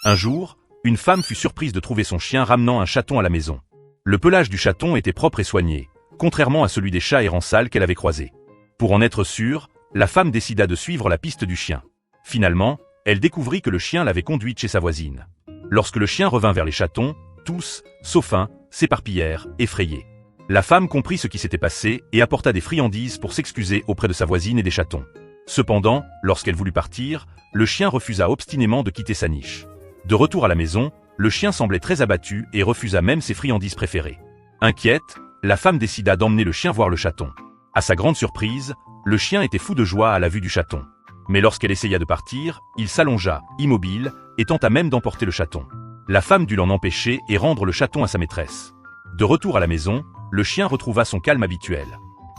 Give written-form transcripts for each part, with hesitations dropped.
Un jour, une femme fut surprise de trouver son chien ramenant un chaton à la maison. Le pelage du chaton était propre et soigné, contrairement à celui des chats errants sales qu'elle avait croisés. Pour en être sûre, la femme décida de suivre la piste du chien. Finalement, elle découvrit que le chien l'avait conduite chez sa voisine. Lorsque le chien revint vers les chatons, tous, sauf un, s'éparpillèrent, effrayés. La femme comprit ce qui s'était passé et apporta des friandises pour s'excuser auprès de sa voisine et des chatons. Cependant, lorsqu'elle voulut partir, le chien refusa obstinément de quitter sa niche. De retour à la maison, le chien semblait très abattu et refusa même ses friandises préférées. Inquiète, la femme décida d'emmener le chien voir le chaton. À sa grande surprise, le chien était fou de joie à la vue du chaton. Mais lorsqu'elle essaya de partir, il s'allongea, immobile, et tenta même d'emporter le chaton. La femme dut l'en empêcher et rendre le chaton à sa maîtresse. De retour à la maison, le chien retrouva son calme habituel.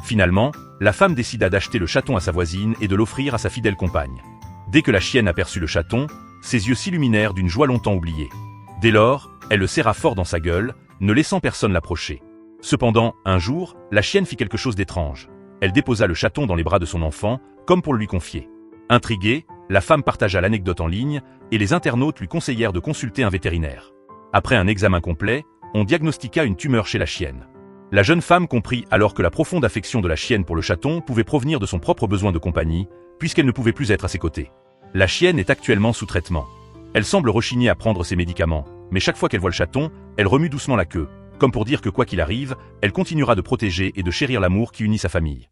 Finalement, la femme décida d'acheter le chaton à sa voisine et de l'offrir à sa fidèle compagne. Dès que la chienne aperçut le chaton, ses yeux s'illuminèrent d'une joie longtemps oubliée. Dès lors, elle le serra fort dans sa gueule, ne laissant personne l'approcher. Cependant, un jour, la chienne fit quelque chose d'étrange. Elle déposa le chaton dans les bras de son enfant, comme pour le lui confier. Intriguée, la femme partagea l'anecdote en ligne, et les internautes lui conseillèrent de consulter un vétérinaire. Après un examen complet, on diagnostiqua une tumeur chez la chienne. La jeune femme comprit alors que la profonde affection de la chienne pour le chaton pouvait provenir de son propre besoin de compagnie, puisqu'elle ne pouvait plus être à ses côtés. La chienne est actuellement sous traitement. Elle semble rechigner à prendre ses médicaments, mais chaque fois qu'elle voit le chaton, elle remue doucement la queue, comme pour dire que quoi qu'il arrive, elle continuera de protéger et de chérir l'amour qui unit sa famille.